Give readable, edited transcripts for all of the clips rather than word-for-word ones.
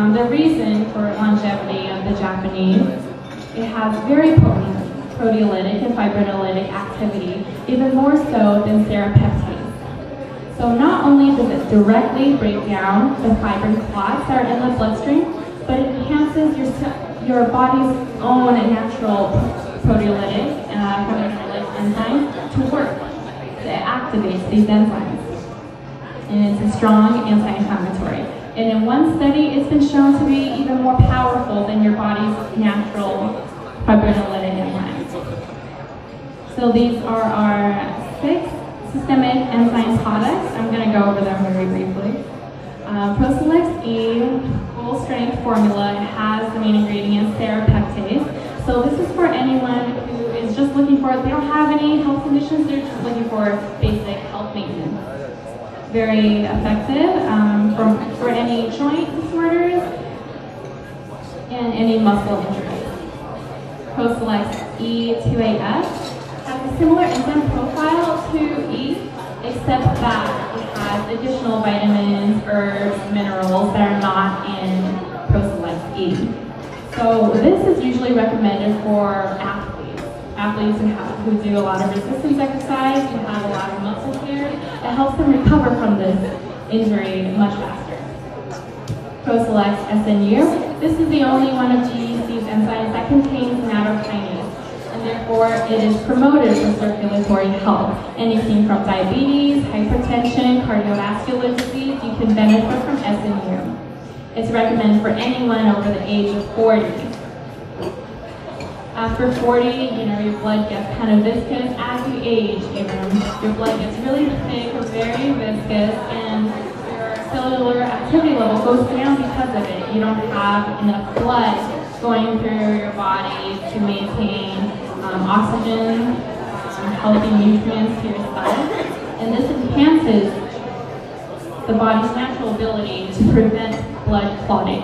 the reason for longevity of the Japanese, it has very potent proteolytic and fibrinolytic activity, even more so than serapeptase. So not only does it directly break down the fibrin clots that are in the bloodstream, but it enhances your body's own natural proteolytic enzymes to work. It activates these enzymes. And it's a strong anti-inflammatory. And in one study, it's been shown to be even more powerful than your body's natural fibrinolytic enzymes. So these are our 6 systemic enzyme products. I'm going to go over them very briefly. Prosolex E full strength formula has the main ingredient serapeptase. So this is for anyone who is just looking for, they don't have any health conditions, they're just looking for basic health maintenance. Very effective for any joint disorders and any muscle injuries. Prosolex E2AF has a similar enzyme profile to E, except that it has additional vitamins, herbs, minerals that are not in Prosolex E. So this is usually recommended for athletes who do a lot of resistance exercise, who have a lot of muscle tear. It helps them recover from this injury much faster. Prosolex SNU. This is the only one of GEC's enzymes that contains nattokinase, and therefore it is promoted for circulatory health. Anything from diabetes, hypertension, cardiovascular disease, you can benefit from SNU. It's recommended for anyone over the age of 40. After 40, your blood gets kind of viscous. As you age, your blood gets really thick, very viscous, and your cellular activity level goes down because of it. You don't have enough blood going through your body to maintain oxygen, healthy nutrients to your cells, and this enhances the body's natural ability to prevent blood clotting.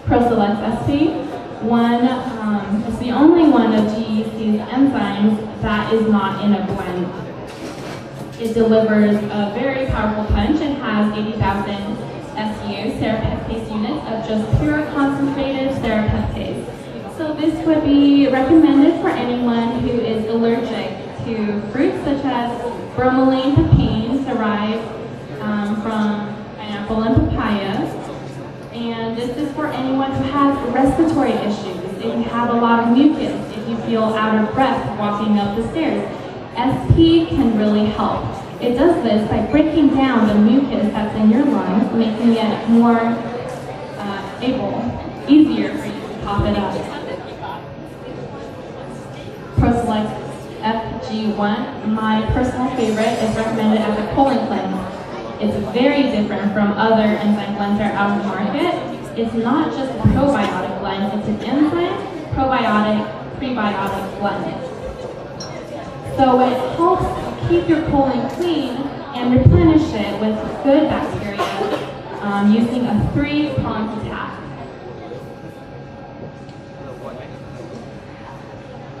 Prosolex SP. It's the only one of GEC's enzymes that is not in a blend. It delivers a very powerful punch and has 80,000 SU, serapeptase units, of just pure concentrated serapeptase. So this would be recommended for anyone who is allergic to fruits such as bromelain papain derived from pineapple and papaya. And this is for anyone who has respiratory issues, if you have a lot of mucus, if you feel out of breath walking up the stairs. SP can really help. It does this by breaking down the mucus that's in your lungs, making it more easier for you to cough it up. Prosolex FG1, my personal favorite, is recommended as a colon cleanse. It's very different from other enzyme blends that are out on the market. It's not just a probiotic blend, it's an enzyme, probiotic, prebiotic blend. So it helps keep your colon clean and replenish it with good bacteria using a 3-pronged attack.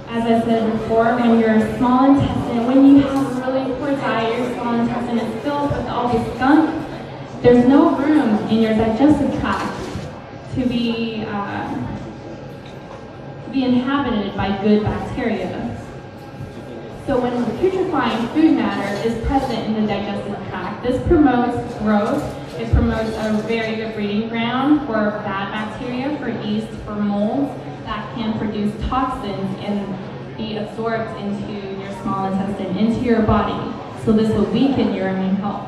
As I said before, when your small intestine, when you have a really poor diet, your small intestine is filled with all this gunk, there's no room in your digestive tract to be inhabited by good bacteria. So when putrefying food matter is present in the digestive tract, this promotes growth. It promotes a very good breeding ground for bad bacteria, for yeast, for molds that can produce toxins and be absorbed into your small intestine, into your body. So this will weaken your immune health.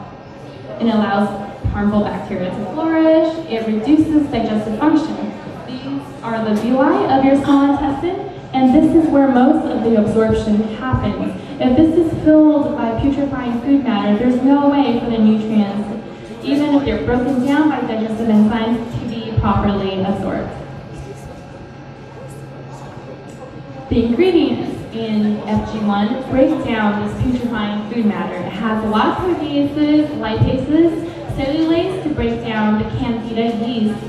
It allows harmful bacteria to flourish. It reduces digestive function. These are the villi of your small intestine, and this is where most of the absorption happens. If this is filled by putrefying food matter, there's no way for the nutrients, even if they're broken down by digestive enzymes, to be properly absorbed. The ingredients in FG1 break down this putrefying food matter. It has lactobases, lipases, cellulase to break down the candida yeast.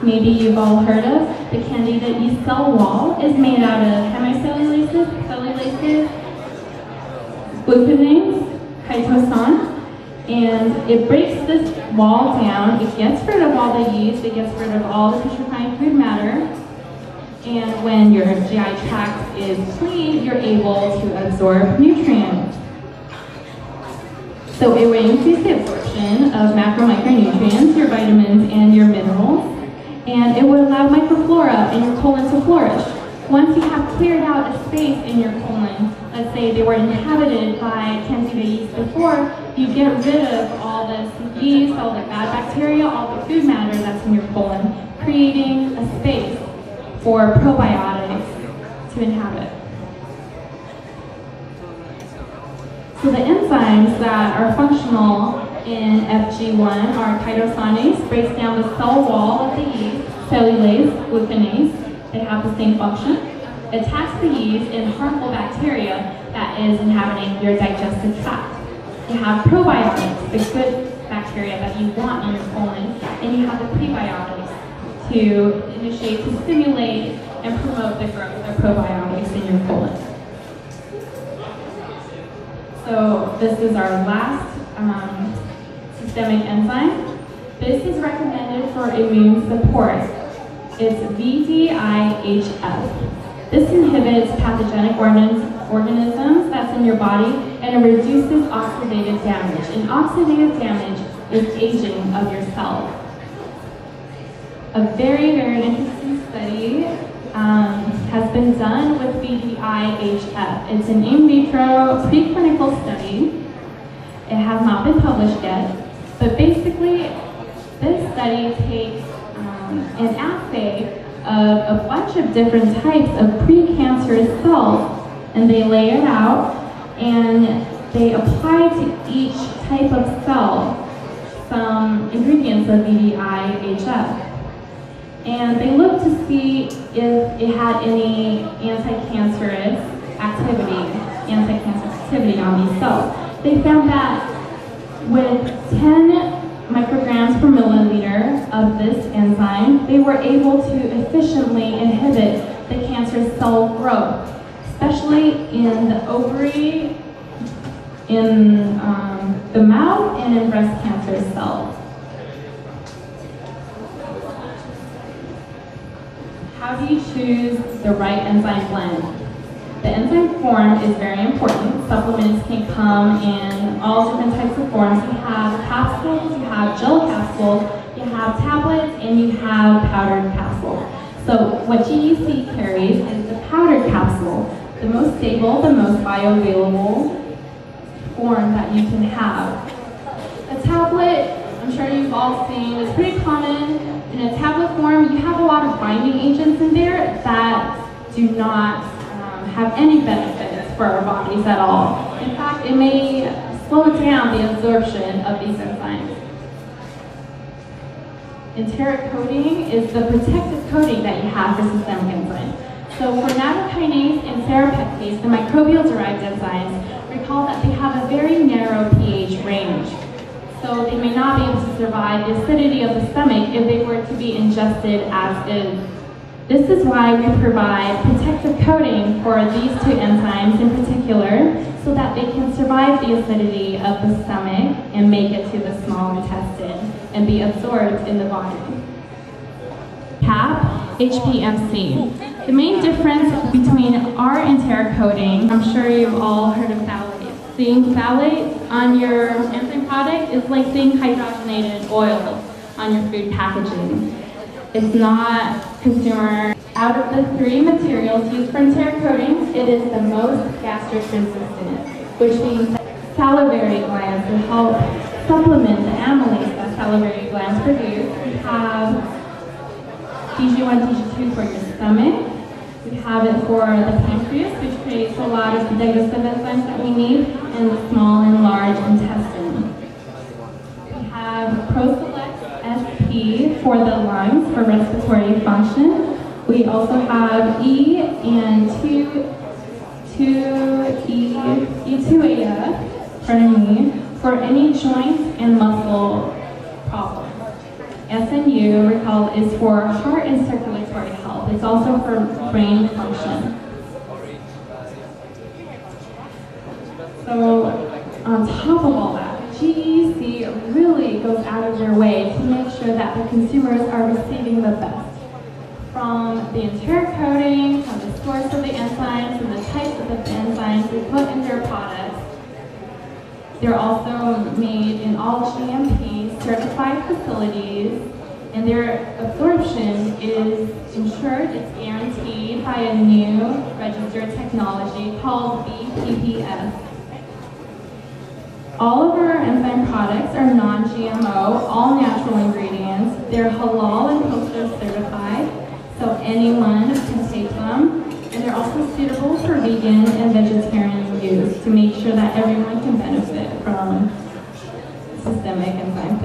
Maybe you've all heard of. The candida yeast cell wall is made out of hemicellulases, cellulases, glucananes, chitosan, And it breaks this wall down. It gets rid of all the yeast. It gets rid of all the putrefying food matter. And when your GI tract is clean, you're able to absorb nutrients. So it will increase the absorption of macro micronutrients, your vitamins, and your minerals. And it will allow microflora in your colon to flourish. Once you have cleared out a space in your colon, let's say they were inhabited by Candida yeast before, you get rid of all this yeast, all the bad bacteria, all the food matter that's in your colon, creating a space for probiotics to inhabit. So the enzymes that are functional in FG1 are chitosanase, breaks down the cell wall of the yeast, cellulase, glucanase, they have the same function, attacks the yeast and harmful bacteria that is inhabiting your digestive tract. You have probiotics, the good bacteria that you want in your colon, and you have the prebiotics to initiate, to stimulate and promote the growth of probiotics in your colon. So this is our last systemic enzyme. This is recommended for immune support. It's VDIHF. This inhibits pathogenic organisms that's in your body, and it reduces oxidative damage. And oxidative damage is aging of your cells. A very, very interesting study has been done with VDIHF. It's an in vitro preclinical study. It has not been published yet, but basically this study takes an assay of a bunch of different types of precancerous cells, and they lay it out and they apply to each type of cell some ingredients of VDIHF. And they looked to see if it had any anti-cancerous activity on these cells. They found that with 10 micrograms per milliliter of this enzyme, they were able to efficiently inhibit the cancerous cell growth, especially in the ovary, in the mouth, and in breast cancer cells. How do you choose the right enzyme blend? The enzyme form is very important. Supplements can come in all different types of forms. You have capsules, you have gel capsules, you have tablets, and you have powdered capsules. So what GEC carries is the powdered capsule, the most stable, the most bioavailable form that you can have. A tablet, I'm sure you've all seen, is pretty common. In a tablet form, you have a lot of binding agents in there that do not have any benefits for our bodies at all. In fact, it may slow down the absorption of these enzymes. Enteric coating is the protective coating that you have for systemic enzymes. So for nattokinase and serrapeptase, the microbial-derived enzymes, recall that they have a very narrow pH range. So they may not be able to survive the acidity of the stomach if they were to be ingested as is. This is why we provide protective coating for these two enzymes in particular, so that they can survive the acidity of the stomach and make it to the small intestine and be absorbed in the body. CAP, HPMC. The main difference between our enteric coating, I'm sure you've all heard of phthalate. Seeing phthalate on your enzyme product is like seeing hydrogenated oil on your food packaging. It's not consumer. Out of the three materials used for enteric coatings, it is the most gastric resistant, which means that salivary glands will help supplement the amylase that salivary glands produce. We have TG1, TG2 for your stomach. We have it for the pancreas, which creates a lot of the digestive enzymes that we need in the small and large intestine. We have ProSelect SP for the lungs for respiratory function. We also have E and 2E2A for any joint and muscle problems. SNU, recall, is for heart and circulatory health. It's also for brain function. So on top of all that, GEC really goes out of their way to make sure that the consumers are receiving the best. From the interior coating, from the source of the enzymes, and the types of the enzymes we put in their products. They're also made in all GMP certified facilities, and their absorption is ensured, it's guaranteed by a new registered technology called BPPS. All of our enzyme products are non-GMO, all natural ingredients. They're halal and kosher certified, so anyone can take them. And they're also suitable for vegan and vegetarian use to make sure that everyone can benefit from systemic enzyme